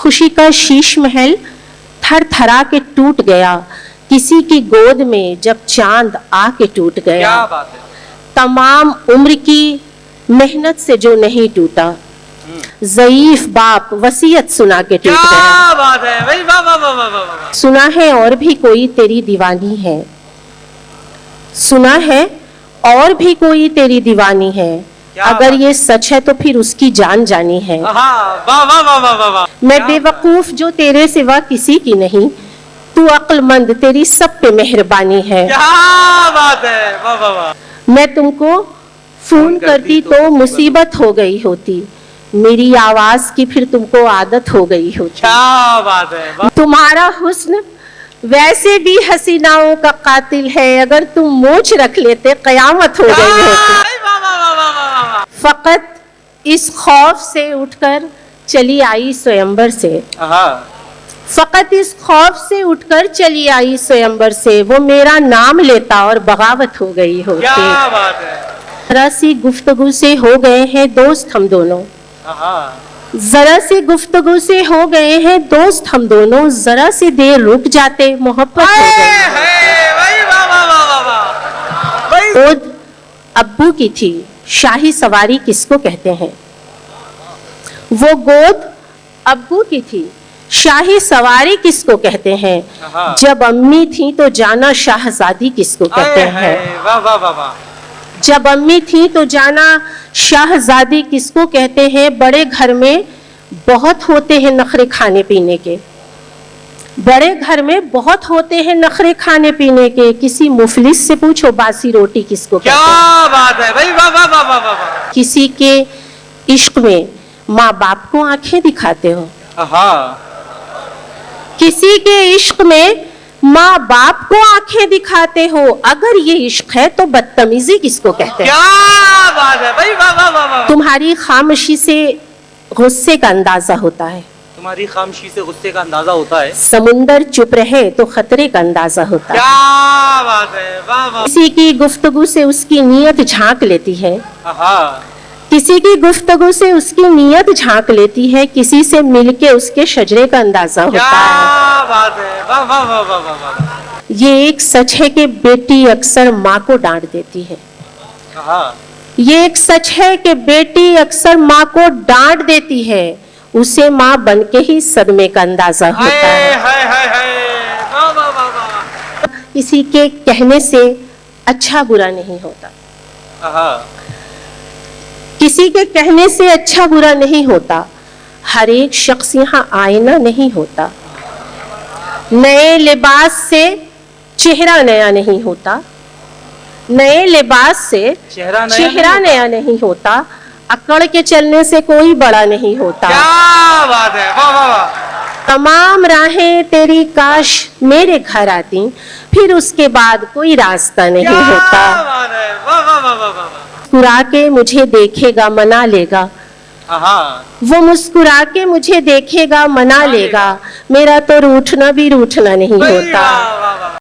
خوشی کا شیش محل تھر تھرا کے ٹوٹ گیا، کسی کی گود میں جب چاند آ کے ٹوٹ گیا۔ کیا بات ہے، تمام عمر کی محنت سے جو نہیں ٹوٹا، ضعیف باپ وصیت سنا کے ٹوٹ گیا۔ کیا بات ہے بھائی، واہ واہ واہ واہ واہ۔ سنا ہے اور بھی کوئی تیری دیوانی ہے، سنا ہے اور بھی کوئی تیری دیوانی ہے، اگر یہ سچ ہے تو پھر اس کی جان جانی ہے۔ ہاں واہ واہ واہ واہ واہ واہ۔ میں بے وقوف جو تیرے سوا کسی کی نہیں، تو عقل مند تیری سب پہ مہربانی ہے۔ کیا بات ہے، واہ واہ واہ۔ میں تم کو فون کرتی تو مصیبت ہو گئی ہوتی، میری آواز کی پھر تم کو عادت ہو گئی ہوتی۔ کیا بات ہے، واہ۔ تمہارا حسن ویسے بھی حسیناؤں کا قاتل ہے، اگر تم مونچھ رکھ لیتے قیامت ہو گئی ہوتی۔ واہ واہ واہ واہ واہ واہ۔ فقط اس خوف سے اٹھ کر چلی آئی سویمبر سے، ہاں فقط اس خوف سے اٹھ کر چلی آئی سویمبر سے، وہ میرا نام لیتا اور بغاوت ہو گئی ہوتی۔ کیا بات ہے، ذرا سی گفتگو سے ہو گئے ہیں دوست ہم دونوں، ہاں ذرا سی گفتگو سے ہو گئے ہیں دوست ہم دونوں، ذرا سی دیر رک جاتے محبت ہو گئی۔ بھائی واہ واہ واہ واہ واہ بھائی۔ گود ابو کی تھی، شاہی سواری کس کو کہتے ہیں؟ وہ گود ابو کی تھی، شاہی سواری کس کو کہتے ہیں؟ جب امی تھی تو جانا شاہزادی کس کو کہتے ہیں؟ واہ واہ واہ واہ۔ جب امی تھی تو جانا شاہزادی کس کو کہتے ہیں؟ بڑے گھر میں بہت ہوتے ہیں نخرے کھانے پینے کے، بڑے گھر میں بہت ہوتے ہیں نخرے کھانے پینے کے، کسی مفلس سے پوچھو باسی روٹی کس کو کہتے ہیں؟ کیا بات ہے بھائی، واہ واہ واہ واہ واہ۔ کسی کے عشق میں ماں باپ کو آنکھیں دکھاتے ہو، ہاں کسی کے عشق میں ماں باپ کو آنکھیں دکھاتے ہو، اگر یہ عشق ہے تو بدتمیزی کس کو کہتے ہیں؟ کیا بات ہے بھائی، واہ واہ واہ واہ۔ تمہاری خاموشی سے غصے کا اندازہ ہوتا ہے، تمہاری خاموشی سے غصے کا اندازہ ہوتا ہے۔ سمندر چپ رہے تو خطرے کا اندازہ ہوتا ہے، کیا بات ہے، واہ واہ۔ کسی کی گفتگو سے اس کی نیت جھانک لیتی ہے، ہاں کسی کی گفتگو سے اس کی نیت جھانک لیتی ہے، کسی سے مل کے اس کے شجرے کا اندازہ ہوتا ہے۔ کیا بات ہے، واہ واہ واہ واہ واہ واہ۔ یہ ایک سچ ہے کہ بیٹی اکثر ماں کو ڈانٹ دیتی ہے، ہاں یہ ایک سچ ہے کہ بیٹی اکثر ماں کو ڈانٹ دیتی ہے، اسے ماں بن کے ہی صدمے کا اندازہ ہوتا ہے۔ ہائے ہائے ہائے، واہ واہ واہ واہ۔ کسی کے کہنے سے اچھا برا نہیں ہوتا، ہاں کسی کے کہنے سے اچھا برا نہیں ہوتا، ہر ایک شخص یہاں آئینہ نہیں ہوتا، نئے لباس سے چہرہ نیا نہیں ہوتا، نئے لباس سے چہرہ نیا نہیں ہوتا، اکڑ کے چلنے سے کوئی بڑا نہیں ہوتا۔ کیا بات ہے، واہ واہ واہ۔ تمام راہیں تیری کاش میرے گھر آتی، پھر اس کے بعد کوئی راستہ نہیں ہوتا۔ کیا بات ہے، واہ واہ واہ واہ واہ۔ مسکرا کے مجھے دیکھے گا منا لے گا، ہاں وہ مسکرا کے مجھے دیکھے گا منا لے گا، میرا تو روٹھنا بھی روٹھنا نہیں ہوتا۔